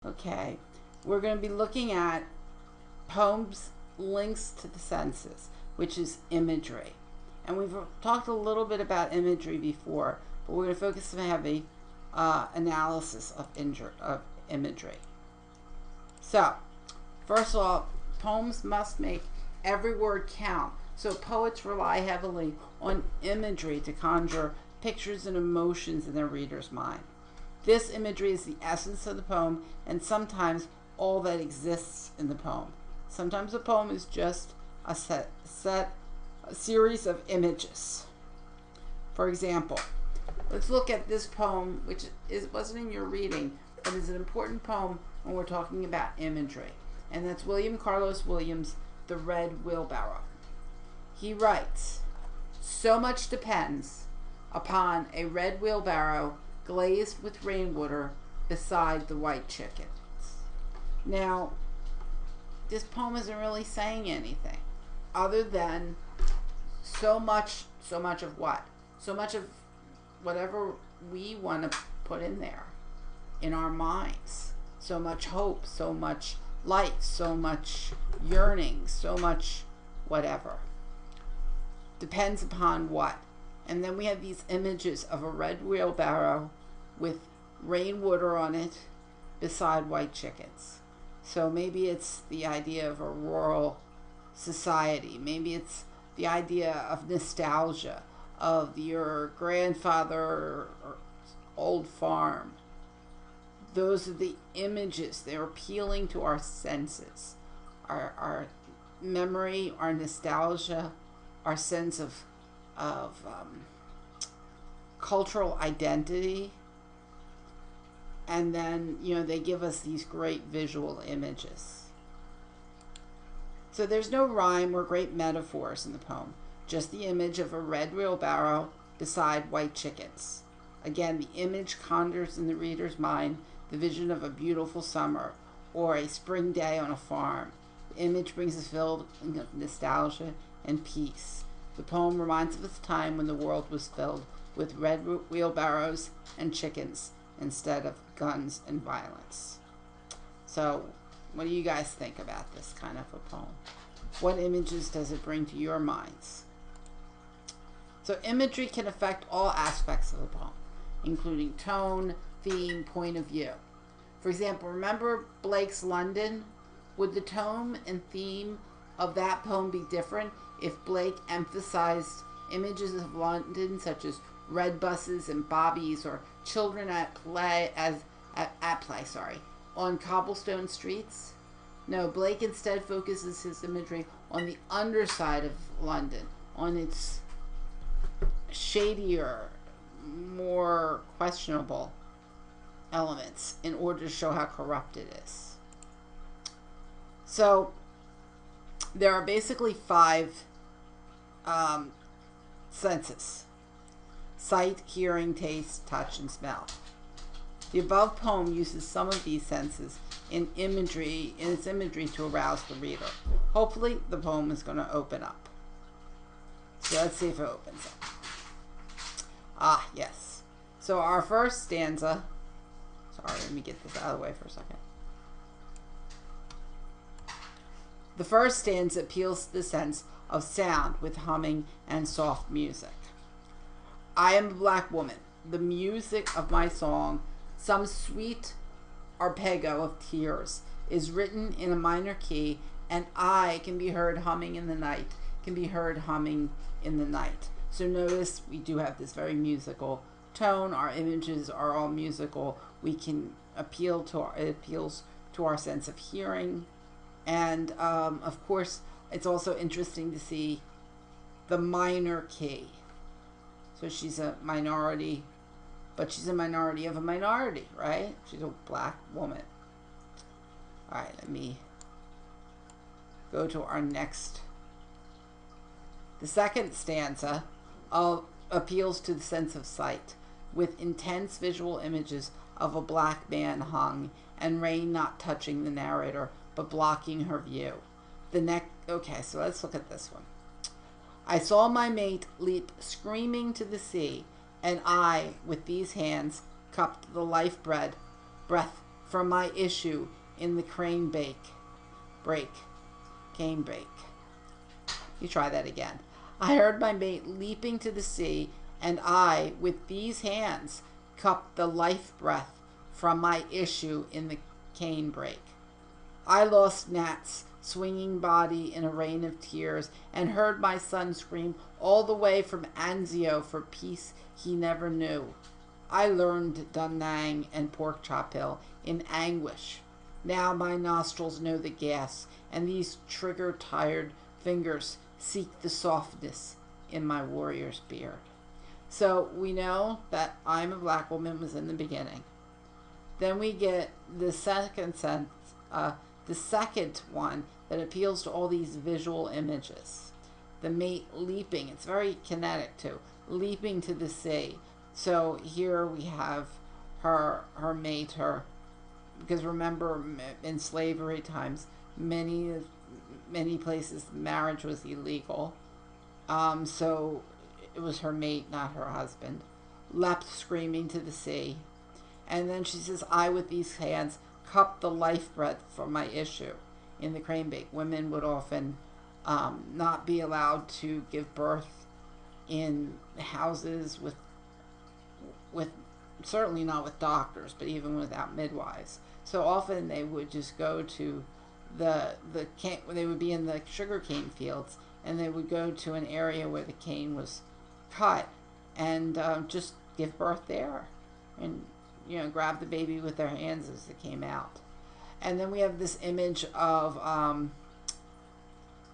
Okay, we're going to be looking at poems links to the senses, which is imagery. And we've talked a little bit about imagery before, but we're going to focus on heavy analysis of imagery. So, first of all, poems must make every word count. So poets rely heavily on imagery to conjure pictures and emotions in their reader's mind. This imagery is the essence of the poem and sometimes all that exists in the poem. Sometimes a poem is just a series of images. For example, let's look at this poem, which wasn't in your reading, but is an important poem when we're talking about imagery. And that's William Carlos Williams' The Red Wheelbarrow. He writes, "So much depends upon a red wheelbarrow glazed with rainwater beside the white chickens." Now, this poem isn't really saying anything other than so much of what? So much of whatever we want to put in there in our minds. So much hope, so much light, so much yearning, so much whatever. Depends upon what. And then we have these images of a red wheelbarrow with rainwater on it beside white chickens. So maybe it's the idea of a rural society. Maybe it's the idea of nostalgia of your grandfather's old farm. Those are the images. They're appealing to our senses. Our memory, our nostalgia, our sense of cultural identity. And then, they give us these great visual images. So there's no rhyme or great metaphors in the poem, just the image of a red wheelbarrow beside white chickens. Again, the image conjures in the reader's mind the vision of a beautiful summer or a spring day on a farm. The image brings us filled with nostalgia and peace. The poem reminds us of a time when the world was filled with red wheelbarrows and chickens instead of guns and violence. So, what do you guys think about this kind of a poem? What images does it bring to your minds? So imagery can affect all aspects of the poem, including tone, theme, point of view. For example, remember Blake's London? Would the tone and theme of that poem be different if Blake emphasized images of London such as red buses and bobbies or children at play on cobblestone streets? No, Blake instead focuses his imagery on the underside of London, on its shadier, more questionable elements in order to show how corrupt it is. So there are basically 5 senses: sight, hearing, taste, touch, and smell. The above poem uses some of these senses in its imagery to arouse the reader. Hopefully the poem is going to open up. So let's see if it opens up. Ah, yes. So our first stanza, let me get this out of the way for a second. The first stanza appeals to the sense of sound with humming and soft music. I am a black woman. The music of my song, some sweet arpeggio of tears, is written in a minor key, and I can be heard humming in the night, So notice we do have this very musical tone. Our images are all musical. We can it appeals to our sense of hearing. And of course, it's also interesting to see the minor key. So she's a minority, but she's a minority of a minority, right? She's a black woman. All right, let me go to our next. The second stanza appeals to the sense of sight, with intense visual images of a black man hung and rain not touching the narrator but blocking her view. Okay, so let's look at this one. I saw my mate leap screaming to the sea, and I, with these hands, cupped the breath from my issue in the cane break. You try that again. I heard my mate leaping to the sea, and I, with these hands, cupped the life breath from my issue in the cane break. I lost Nat's swinging body in a rain of tears, and heard my son scream all the way from Anzio for peace he never knew. I learned Da Nang and Pork Chop Hill in anguish. Now my nostrils know the gas, and these trigger-tired fingers seek the softness in my warrior's beard. So we know that I'm a Black Woman was in the beginning. Then we get the second sense, the second one that appeals to all these visual images. The mate leaping, it's very kinetic too, leaping to the sea. So here we have her mate, because remember in slavery times, many places marriage was illegal. So it was her mate, not her husband, leapt screaming to the sea. And then she says, I with these hands cup the life breath for my issue in the crane bake. Women would often not be allowed to give birth in houses with certainly not with doctors, but even without midwives. So often they would just go to they would be in the sugarcane fields, and they would go to an area where the cane was cut and just give birth there, and grab the baby with their hands as it came out. And then we have this image of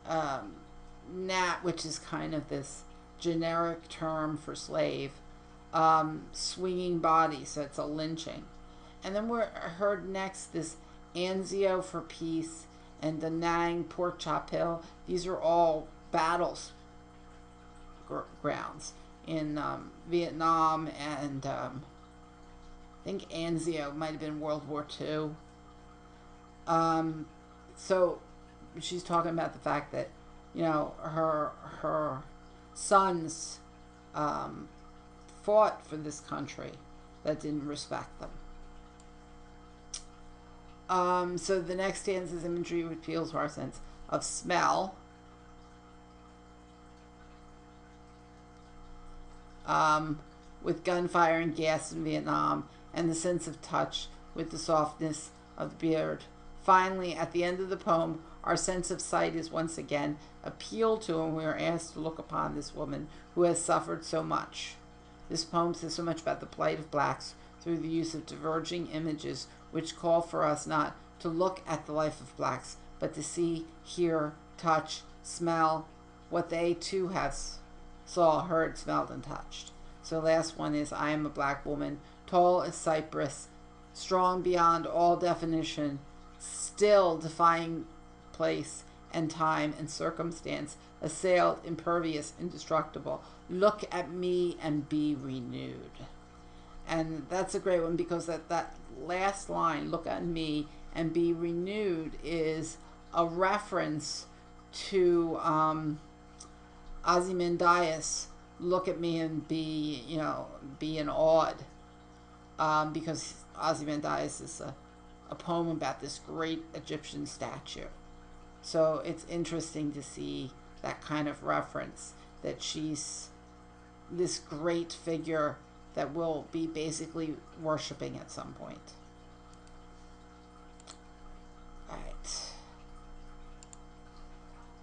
Nat, which is kind of this generic term for slave, swinging body, so it's a lynching. And then we're heard next this Anzio for peace and Da Nang, Pork Chop Hill. These are all battles grounds in Vietnam, and I think Anzio might have been World War II. So she's talking about the fact that her sons fought for this country that didn't respect them. So the next stanza's imagery appeals to our sense of smell. With gunfire and gas in Vietnam, and the sense of touch with the softness of the beard. Finally, at the end of the poem, our sense of sight is once again appealed to, and we are asked to look upon this woman who has suffered so much. This poem says so much about the plight of blacks through the use of diverging images which call for us not to look at the life of blacks, but to see, hear, touch, smell what they too have saw, heard, smelled, and touched. So last one is, I am a black woman, tall as cypress, strong beyond all definition, still defying place and time and circumstance, assailed, impervious, indestructible. Look at me and be renewed. And that's a great one, because that last line, look at me and be renewed, is a reference to Ozymandias, look at me and be awed, because Ozymandias is a poem about this great Egyptian statue. So it's interesting to see that kind of reference, that she's this great figure that we'll be basically worshiping at some point. All right.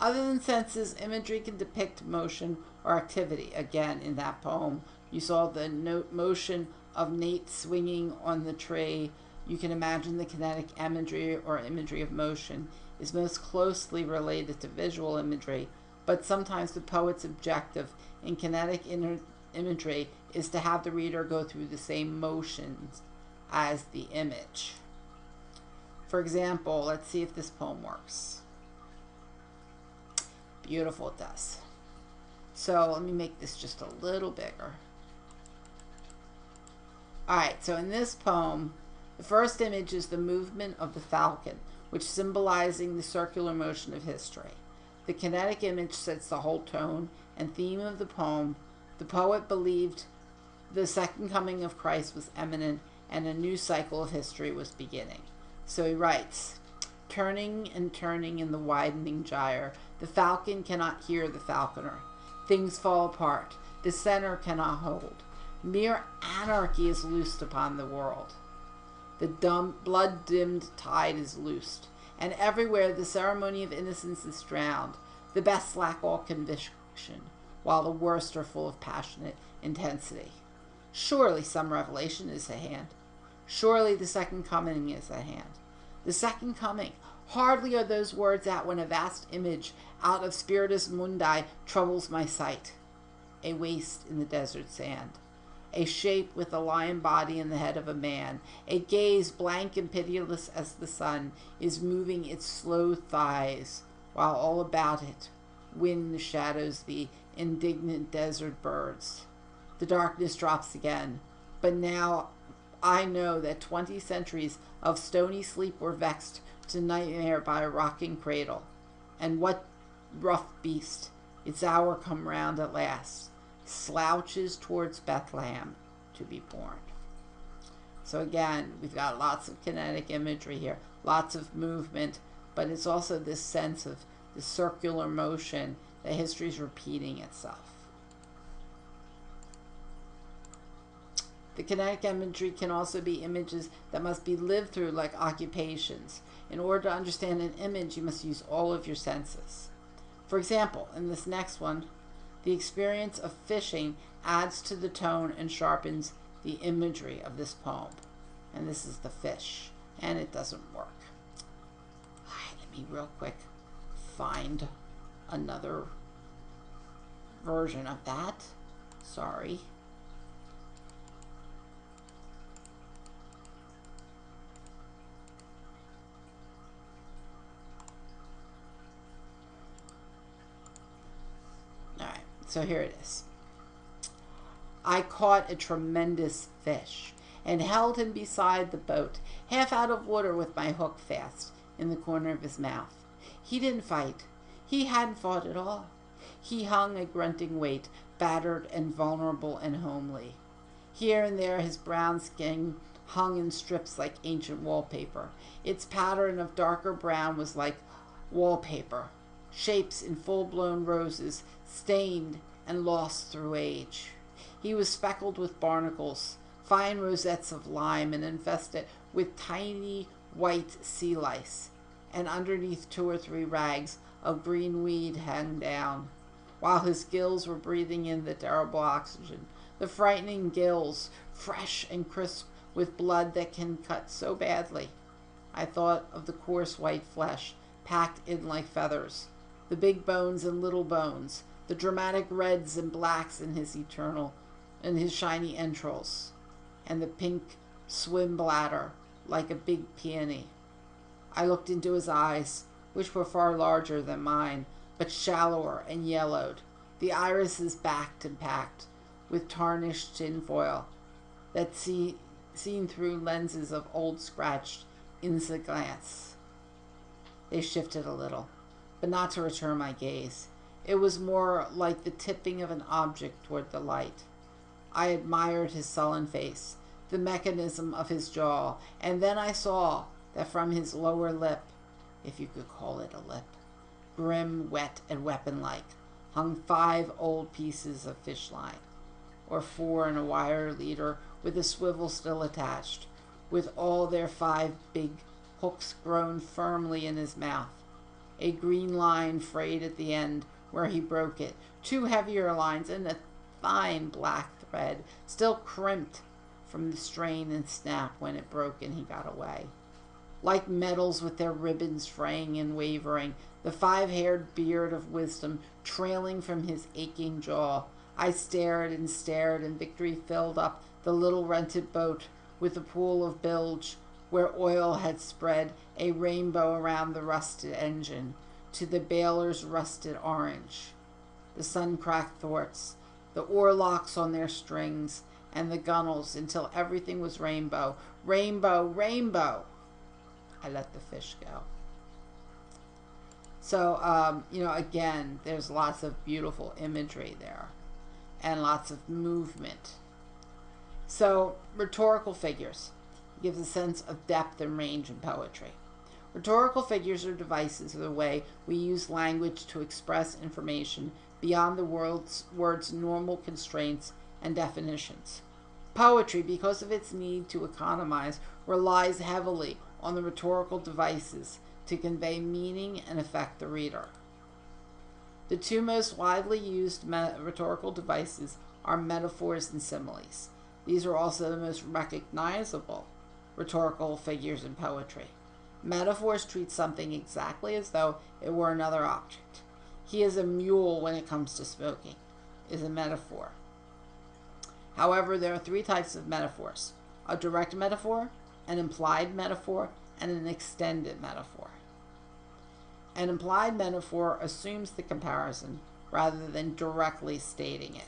Other than senses, imagery can depict motion or activity. Again, in that poem, you saw the motion of Nate swinging on the tree. You can imagine the kinetic imagery or imagery of motion is most closely related to visual imagery, but sometimes the poet's objective in kinetic imagery is to have the reader go through the same motions as the image. For example, let's see if this poem works. Beautiful, it does. So let me make this just a little bigger. Alright, so in this poem, the first image is the movement of the falcon, which symbolizing the circular motion of history. The kinetic image sets the whole tone and theme of the poem. The poet believed the second coming of Christ was imminent, and a new cycle of history was beginning. So he writes, turning and turning in the widening gyre, the falcon cannot hear the falconer. Things fall apart. The center cannot hold. Mere anarchy is loosed upon the world. The blood-dimmed tide is loosed, and everywhere the ceremony of innocence is drowned. The best lack all conviction, while the worst are full of passionate intensity. Surely some revelation is at hand. Surely the second coming is at hand. The second coming. Hardly are those words out when a vast image out of spiritus mundi troubles my sight. A waste in the desert sand. A shape with a lion body and the head of a man. A gaze blank and pitiless as the sun is moving its slow thighs, while all about it wind shadows the indignant desert birds. The darkness drops again, but now I know that 20 centuries of stony sleep were vexed to nightmare by a rocking cradle. And what rough beast, its hour come round at last, slouches towards Bethlehem to be born. So again, we've got lots of kinetic imagery here, lots of movement, but it's also this sense of the circular motion that history is repeating itself. The kinetic imagery can also be images that must be lived through, like occupations. In order to understand an image, you must use all of your senses. For example, in this next one, the experience of fishing adds to the tone and sharpens the imagery of this poem. And this is the fish, and it doesn't work. All right, let me real quick find another version of that. Sorry. So here it is. I caught a tremendous fish and held him beside the boat, half out of water with my hook fast in the corner of his mouth. He didn't fight. He hadn't fought at all. He hung a grunting weight, battered and vulnerable and homely. Here and there his brown skin hung in strips like ancient wallpaper. Its pattern of darker brown was like wallpaper. Shapes in full-blown roses, stained and lost through age. He was speckled with barnacles, fine rosettes of lime, and infested with tiny white sea lice, and underneath 2 or 3 rags of green weed hung down, while his gills were breathing in the terrible oxygen, the frightening gills, fresh and crisp with blood that can cut so badly. I thought of the coarse white flesh, packed in like feathers, the big bones and little bones, the dramatic reds and blacks in his shiny entrails, and the pink swim bladder like a big peony. I looked into his eyes, which were far larger than mine, but shallower and yellowed, the irises backed and packed with tarnished tinfoil that seen through lenses of old scratched insect glance. They shifted a little, but not to return my gaze. It was more like the tipping of an object toward the light. I admired his sullen face, the mechanism of his jaw, and then I saw that from his lower lip, if you could call it a lip, grim, wet, and weapon-like, hung 5 old pieces of fish line, or 4 in a wire leader with a swivel still attached, with all their 5 big hooks grown firmly in his mouth, a green line frayed at the end where he broke it, 2 heavier lines, and a fine black thread, still crimped from the strain and snap when it broke and he got away. Like metals with their ribbons fraying and wavering, the 5-haired beard of wisdom trailing from his aching jaw, I stared, and victory filled up the little rented boat with a pool of bilge where oil had spread a rainbow around the rusted engine, to the baler's rusted orange, the sun-cracked thwarts, the oarlocks on their strings, and the gunnels, until everything was rainbow. Rainbow, rainbow! I let the fish go. So, again, there's lots of beautiful imagery there, and lots of movement. So, rhetorical figures. gives a sense of depth and range in poetry. Rhetorical figures or devices are the way we use language to express information beyond the word's normal constraints and definitions. Poetry, because of its need to economize, relies heavily on the rhetorical devices to convey meaning and affect the reader. The two most widely used rhetorical devices are metaphors and similes. These are also the most recognizable rhetorical figures in poetry. Metaphors treat something exactly as though it were another object. He is a mule when it comes to smoking, is a metaphor. However, there are three types of metaphors: a direct metaphor, an implied metaphor, and an extended metaphor. An implied metaphor assumes the comparison rather than directly stating it.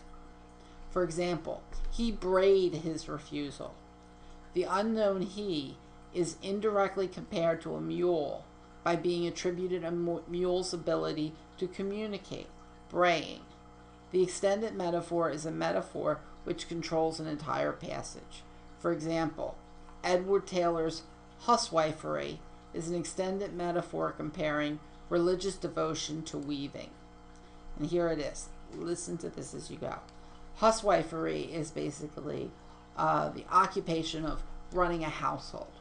For example, he brayed his refusal. The unknown he is indirectly compared to a mule by being attributed a mule's ability to communicate, braying. The extended metaphor is a metaphor which controls an entire passage. For example, Edward Taylor's huswifery is an extended metaphor comparing religious devotion to weaving. And here it is. Listen to this as you go. Huswifery is basically the occupation of running a household.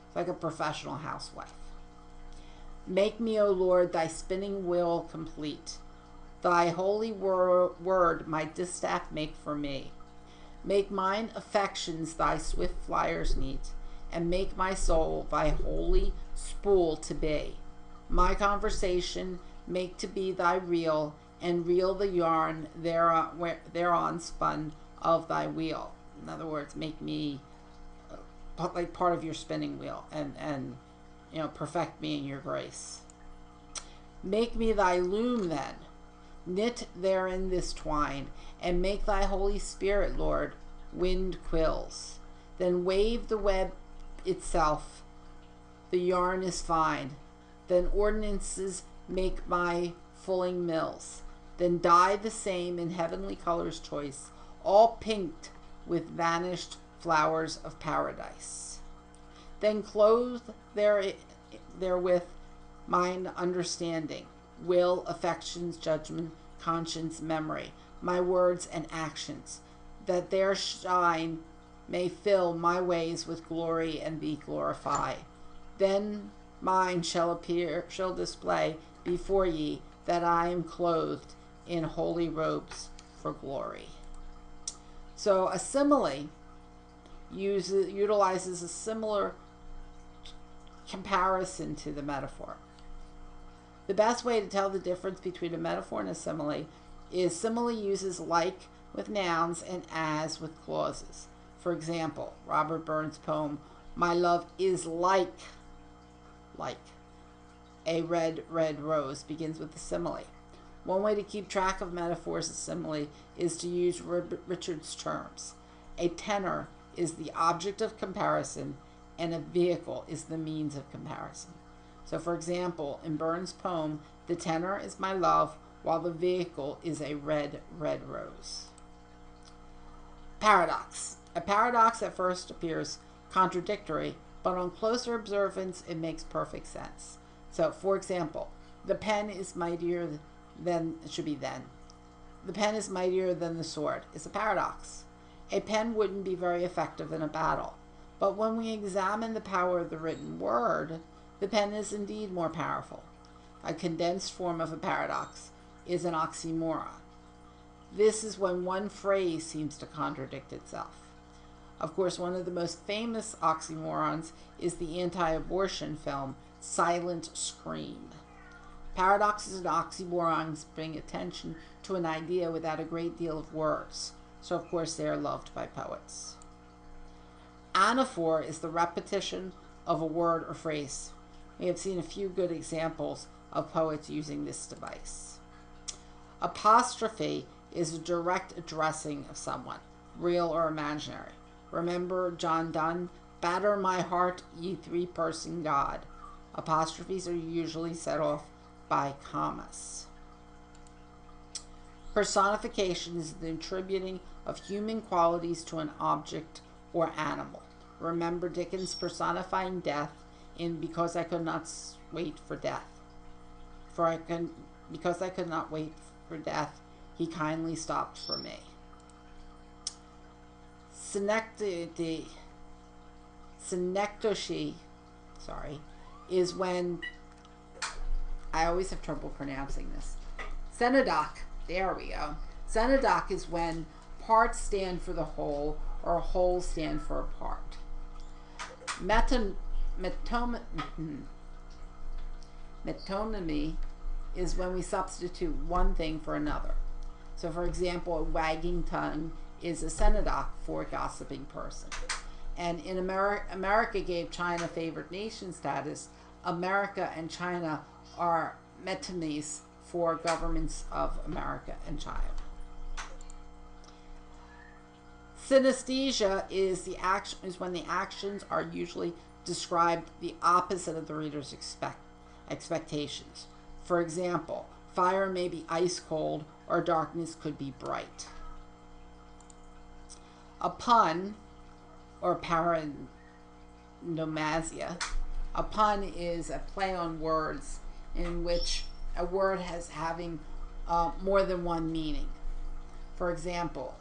It's like a professional housewife. Make me, O Lord, thy spinning wheel complete. Thy holy word my distaff make for me. Make mine affections thy swift flyers neat, and make my soul thy holy spool to be. My conversation make to be thy reel, and reel the yarn thereon spun of thy wheel. In other words, make me like part of your spinning wheel, and perfect me in your grace. Make me thy loom then, knit therein this twine, and make thy Holy Spirit, Lord, wind quills. Then wave the web itself, the yarn is fine. Then ordinances make my fulling mills. Then dye the same in heavenly colors choice, all pinked with vanished flowers of paradise. Then clothe therewith mine understanding, will, affections, judgment, conscience, memory, my words and actions, that their shine may fill my ways with glory and be glorify. Then mine shall display before ye that I am clothed in holy robes for glory. So a simile utilizes a similar comparison to the metaphor. The best way to tell the difference between a metaphor and a simile is simile uses like with nouns and as with clauses. For example, Robert Burns' poem, My Love is like a red, red rose, begins with a simile. One way to keep track of metaphors and simile is to use Richard's terms. A tenor is the object of comparison, and a vehicle is the means of comparison. So, for example, in Burns' poem, the tenor is my love, while the vehicle is a red, red rose. Paradox. A paradox at first appears contradictory, but on closer observance, it makes perfect sense. So, for example, the pen is mightier than, it should be then. The pen is mightier than the sword is a paradox. A pen wouldn't be very effective in a battle, but when we examine the power of the written word, the pen is indeed more powerful. A condensed form of a paradox is an oxymoron. This is when one phrase seems to contradict itself. Of course, one of the most famous oxymorons is the anti-abortion film Silent Scream. Paradoxes and oxymorons bring attention to an idea without a great deal of words, so of course they are loved by poets. Anaphor is the repetition of a word or phrase. We have seen a few good examples of poets using this device. Apostrophe is a direct addressing of someone, real or imaginary. Remember John Donne, batter my heart, ye three-person God. Apostrophes are usually set off by commas. Personification is the attributing of human qualities to an object or animal. Remember Dickens personifying death in Because I Could Not Wait for Death. Because I could not wait for death, he kindly stopped for me. Synecdoche, is when, I always have trouble pronouncing this. Synecdoche, there we go. Synecdoche is when parts stand for the whole, or wholes stand for a part. Metonymy is when we substitute one thing for another. So, for example, a wagging tongue is a synecdoche for a gossiping person. And in America gave China favored nation status. America and China are metonymies for governments of America and China. Synesthesia is when the actions are usually described the opposite of the reader's expectations. For example, fire may be ice cold or darkness could be bright. A pun, or paronomasia, a pun is a play on words in which a word has having more than one meaning. For example,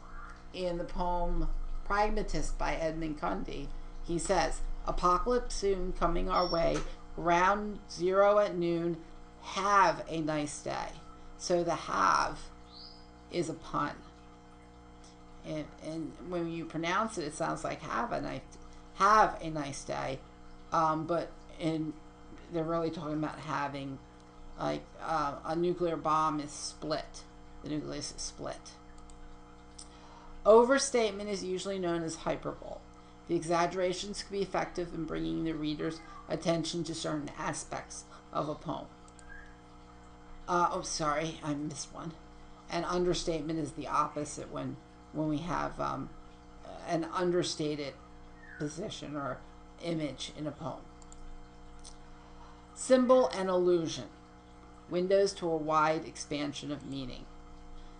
in the poem Pragmatist by Edmund Cundy, he says, "Apocalypse soon coming our way, ground zero at noon, have a nice day." So the have is a pun. And when you pronounce it, it sounds like have a nice day. But they're really talking about having, like, a nuclear bomb is split. The nucleus is split. Overstatement is usually known as hyperbole. The exaggerations can be effective in bringing the reader's attention to certain aspects of a poem. I missed one. An understatement is the opposite when we have an understated position or image in a poem. Symbol and allusion, windows to a wide expansion of meaning.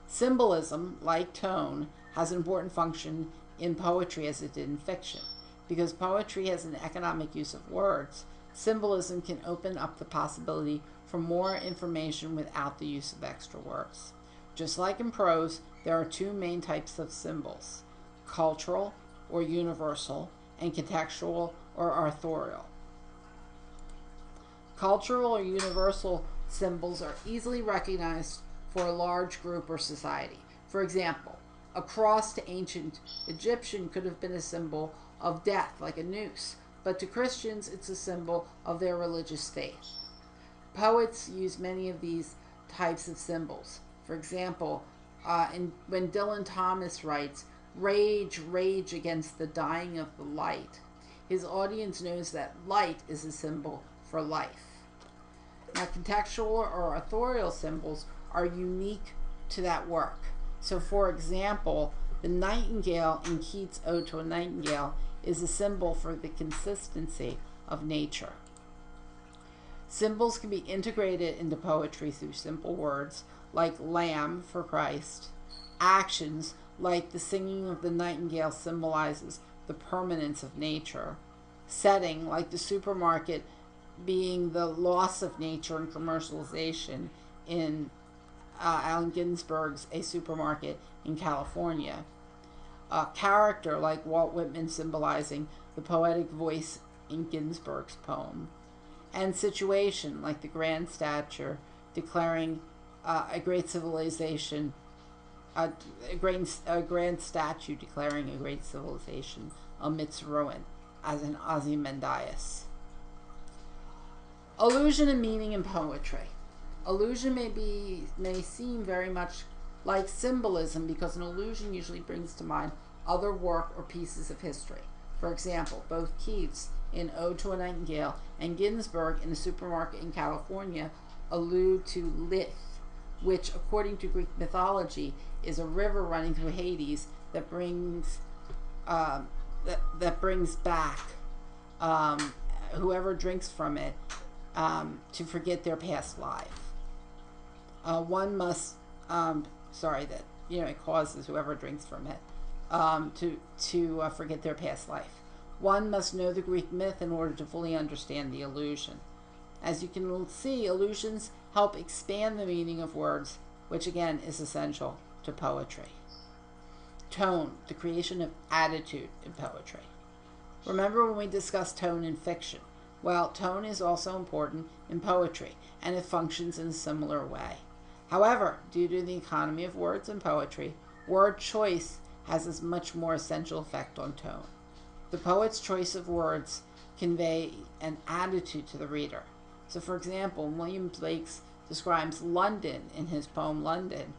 Symbolism, like tone, has an important function in poetry as it did in fiction. Because poetry has an economic use of words, symbolism can open up the possibility for more information without the use of extra words. Just like in prose, there are two main types of symbols: cultural or universal, and contextual or authorial. Cultural or universal symbols are easily recognized for a large group or society. For example, a cross to ancient Egyptian could have been a symbol of death, like a noose, but to Christians it's a symbol of their religious faith. Poets use many of these types of symbols. For example, when Dylan Thomas writes, "Rage, rage against the dying of the light," his audience knows that light is a symbol for life. Now, contextual or authorial symbols are unique to that work. So, for example, the nightingale in Keats' Ode to a Nightingale is a symbol for the consistency of nature. Symbols can be integrated into poetry through simple words like lamb for Christ. Actions like the singing of the nightingale symbolizes the permanence of nature. Setting like the supermarket being the loss of nature and commercialization in Allen Ginsberg's A Supermarket in California. Character like Walt Whitman symbolizing the poetic voice in Ginsberg's poem. And situation like the grand stature declaring a great civilization, a grand statue declaring a great civilization amidst ruin, as in Ozymandias. Allusion and meaning in poetry. Allusion may seem very much like symbolism because an allusion usually brings to mind other work or pieces of history. For example, both Keats in Ode to a Nightingale and Ginsberg in A Supermarket in California allude to Lethe, which, according to Greek mythology, is a river running through Hades that brings back whoever drinks from it to forget their past life. One must, it causes whoever drinks from it to forget their past life. One must know the Greek myth in order to fully understand the allusion. As you can see, allusions help expand the meaning of words, which again is essential to poetry. Tone, the creation of attitude in poetry. Remember when we discussed tone in fiction? Well, tone is also important in poetry, and it functions in a similar way. However, due to the economy of words in poetry, word choice has a much more essential effect on tone. The poet's choice of words convey an attitude to the reader. So, for example, William Blake describes London in his poem London.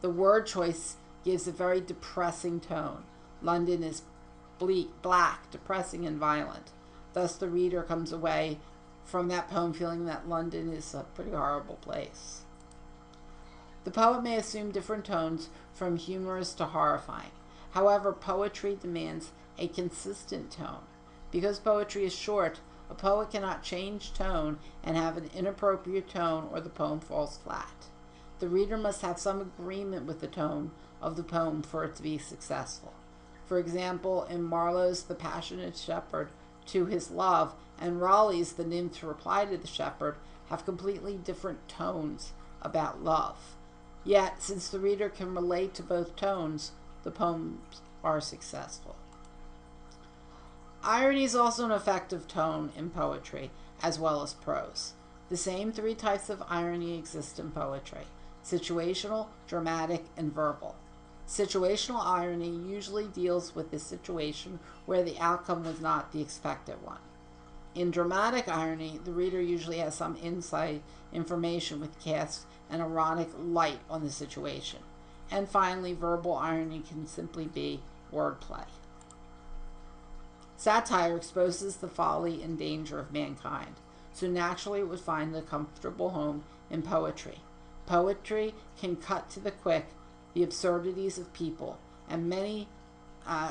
The word choice gives a very depressing tone. London is bleak, black, depressing, and violent. Thus, the reader comes away from that poem feeling that London is a pretty horrible place. The poet may assume different tones from humorous to horrifying. However, poetry demands a consistent tone. Because poetry is short, a poet cannot change tone and have an inappropriate tone or the poem falls flat. The reader must have some agreement with the tone of the poem for it to be successful. For example, in Marlowe's The Passionate Shepherd to his love and Raleigh's The Nymph's Reply to the Shepherd have completely different tones about love. Yet, since the reader can relate to both tones, the poems are successful. Irony is also an effective tone in poetry, as well as prose. The same three types of irony exist in poetry: situational, dramatic, and verbal. Situational irony usually deals with the situation where the outcome was not the expected one. In dramatic irony, the reader usually has some inside information which casts an ironic light on the situation. And finally, verbal irony can simply be wordplay. Satire exposes the folly and danger of mankind, so naturally it would find a comfortable home in poetry. Poetry can cut to the quick the absurdities of people, and many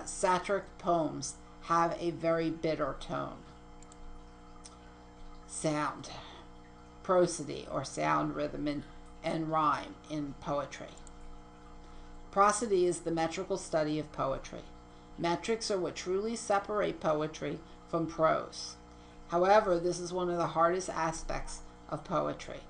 satiric poems have a very bitter tone. Sound, prosody, or sound, rhythm, and rhyme in poetry. Prosody is the metrical study of poetry. Metrics are what truly separate poetry from prose. However, this is one of the hardest aspects of poetry.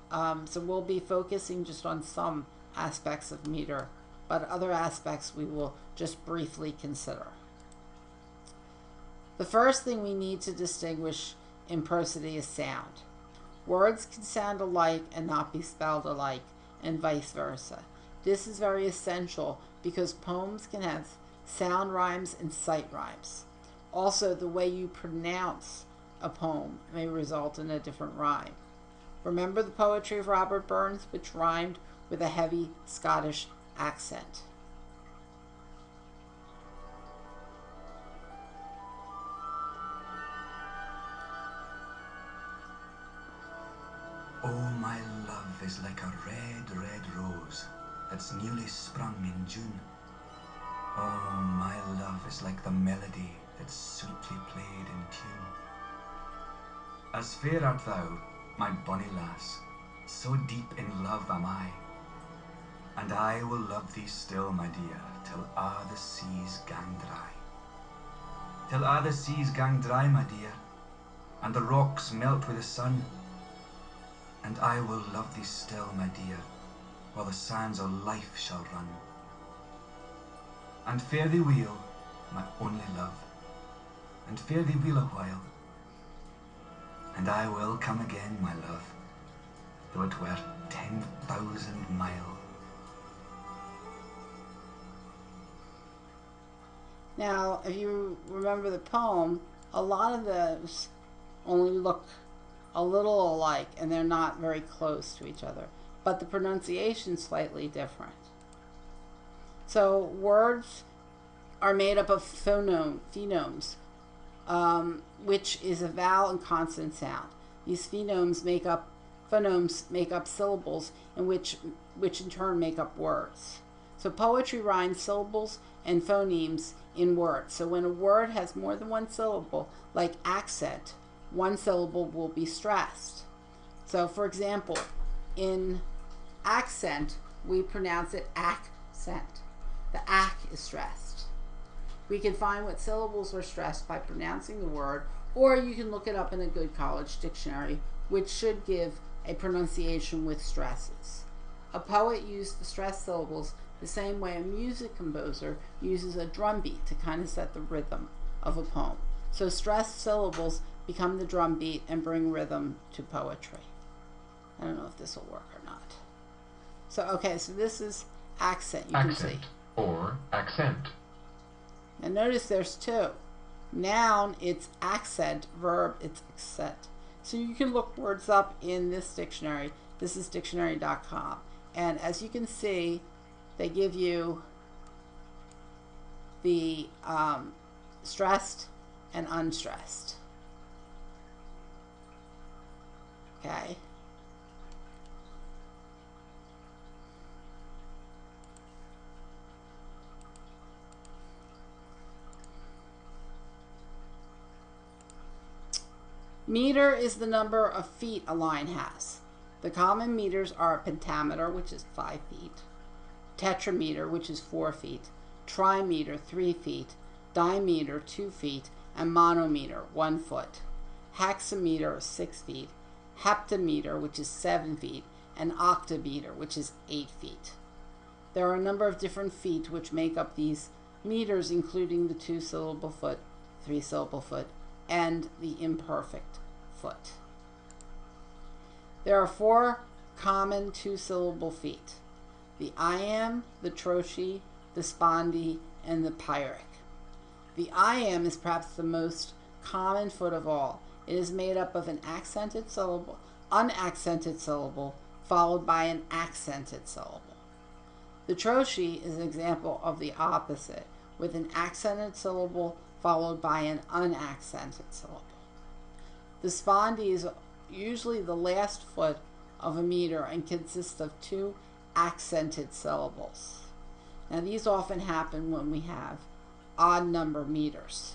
So we'll be focusing just on some aspects of meter, but other aspects we will just briefly consider. The first thing we need to distinguish in prosody is sound. Words can sound alike and not be spelled alike, and vice versa. This is very essential because poems can have sound rhymes and sight rhymes. Also, the way you pronounce a poem may result in a different rhyme. Remember the poetry of Robert Burns, which rhymed with a heavy Scottish accent. Oh, my love is like a red, red rose that's newly sprung in June. Oh, my love is like the melody that's sweetly played in tune. As fair art thou, my bonny lass, so deep in love am I, and I will love thee still, my dear, till a' the seas gang dry. Till a' the seas gang dry, my dear, and the rocks melt with the sun, and I will love thee still, my dear, while the sands of life shall run. And fare thee weel, my only love, and fare thee weel a while, and I will come again, my love, though it were 10,000 mile. Now, if you remember the poem, a lot of those only look a little alike and they're not very close to each other, but the pronunciation is slightly different. So words are made up of phonemes, which is a vowel and consonant sound. These phonemes make up syllables, in which in turn make up words. So poetry rhymes syllables and phonemes in words. So when a word has more than one syllable, like accent, one syllable will be stressed. So for example, in accent, we pronounce it accent. The ac is stressed. We can find what syllables are stressed by pronouncing the word, or you can look it up in a good college dictionary, which should give a pronunciation with stresses. A poet used the stressed syllables the same way a music composer uses a drum beat to kind of set the rhythm of a poem. So stressed syllables become the drum beat and bring rhythm to poetry. I don't know if this will work or not. So, okay, so this is accent, you can see. Or accent. And notice there's two. Noun, it's accent. Verb, it's accent. So you can look words up in this dictionary. This is dictionary.com. And as you can see, they give you the stressed and unstressed. Okay. Meter is the number of feet a line has. The common meters are a pentameter, which is 5 feet, tetrameter, which is 4 feet, trimeter, 3 feet, dimeter, 2 feet, and monometer, 1 foot. Hexameter, 6 feet, heptameter, which is 7 feet, and octameter, which is 8 feet. There are a number of different feet which make up these meters, including the 2-syllable foot, 3-syllable foot, and the imperfect foot. There are 4 common 2-syllable feet: the iamb, the trochee, the spondee, and the pyrrhic. The iamb is perhaps the most common foot of all. It is made up of an accented syllable, unaccented syllable, followed by an accented syllable. The trochee is an example of the opposite, with an accented syllable followed by an unaccented syllable. The spondee is usually the last foot of a meter and consists of 2 accented syllables. Now these often happen when we have odd number meters.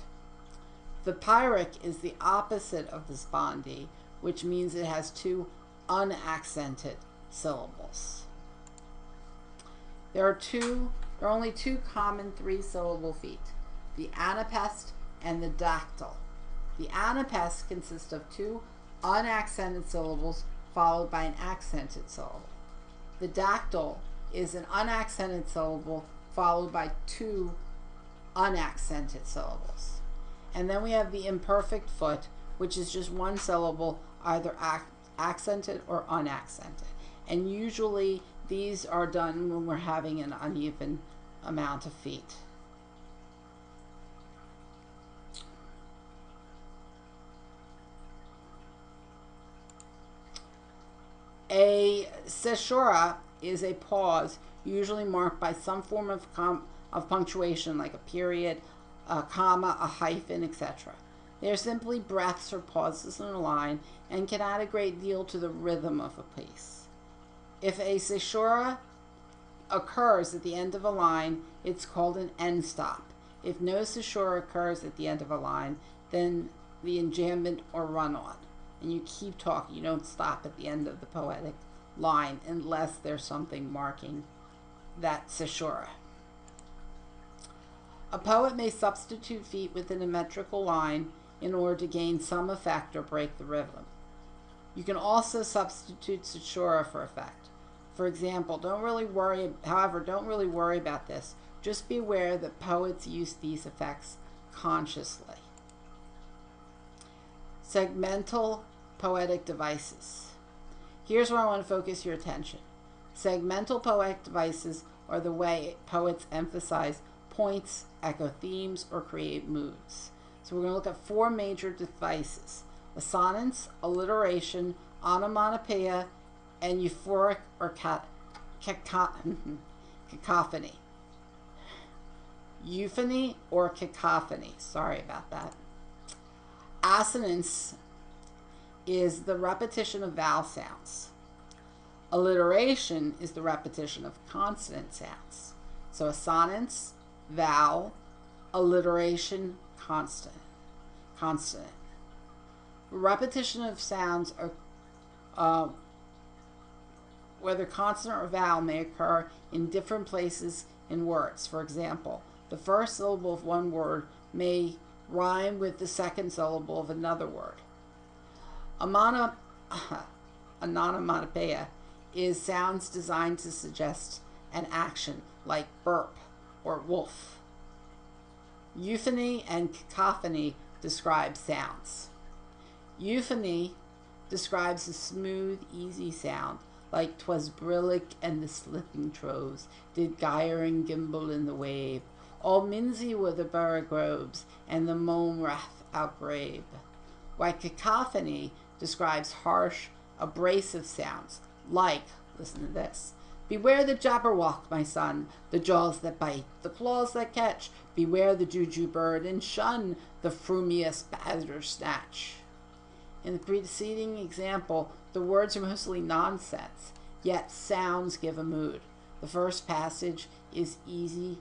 The pyrrhic is the opposite of the spondee, which means it has 2 unaccented syllables. There are only 2 common 3-syllable feet: the anapest and the dactyl. The anapest consists of 2 unaccented syllables followed by an accented syllable. The dactyl is an unaccented syllable followed by 2 unaccented syllables. And then we have the imperfect foot, which is just 1 syllable, either accented or unaccented. And usually these are done when we're having an uneven amount of feet. A caesura is a pause, usually marked by some form of punctuation, like a period, a comma, a hyphen, etc. They are simply breaths or pauses in a line and can add a great deal to the rhythm of a piece. If a caesura occurs at the end of a line, it's called an end stop. If no caesura occurs at the end of a line, then the enjambment or run-on. And you keep talking. You don't stop at the end of the poetic line unless there's something marking that caesura. A poet may substitute feet within a metrical line in order to gain some effect or break the rhythm. You can also substitute caesura for effect. For example, don't really worry about this. Just be aware that poets use these effects consciously. Segmental poetic devices. Here's where I want to focus your attention. Segmental poetic devices are the way poets emphasize points, echo themes, or create moods. So we're going to look at 4 major devices: assonance, alliteration, onomatopoeia, and euphoric or cacophony. Euphony or cacophony. Sorry about that. Assonance is the repetition of vowel sounds. Alliteration is the repetition of consonant sounds. So assonance, vowel, alliteration, consonant. Repetition of sounds are whether consonant or vowel may occur in different places in words. For example, The first syllable of one word may rhyme with the second syllable of another word. Onomatopoeia is sounds designed to suggest an action, like burp or wolf. Euphony and cacophony describe sounds. Euphony describes a smooth, easy sound, like 'twas brillig and the slipping troves, did gyre and gimble in the wave. All minsy were the borough groves, and the mome wrath outgrabe. While cacophony describes harsh, abrasive sounds, like, listen to this, beware the jabberwock, my son, the jaws that bite, the claws that catch, beware the juju bird, and shun the frumious badger-snatch. In the preceding example, the words are mostly nonsense, yet sounds give a mood. The first passage is easy,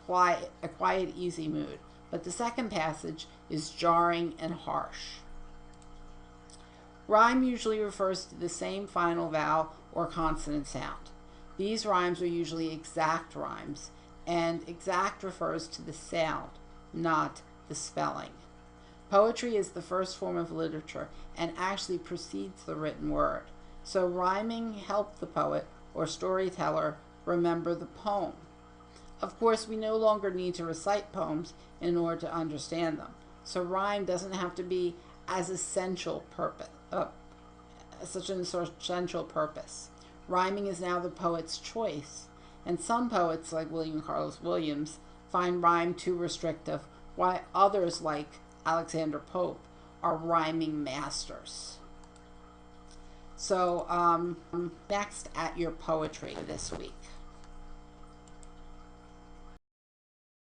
quiet, a quiet, easy mood, but the second passage is jarring and harsh. Rhyme usually refers to the same final vowel or consonant sound. These rhymes are usually exact rhymes, and exact refers to the sound, not the spelling. Poetry is the first form of literature and actually precedes the written word. So rhyming helped the poet or storyteller remember the poem. Of course, we no longer need to recite poems in order to understand them. So rhyme doesn't have to be as essential purpose, such an essential purpose. Rhyming is now the poet's choice, and some poets, like William Carlos Williams, find rhyme too restrictive, while others, like Alexander Pope, are rhyming masters. So, next at your poetry this week.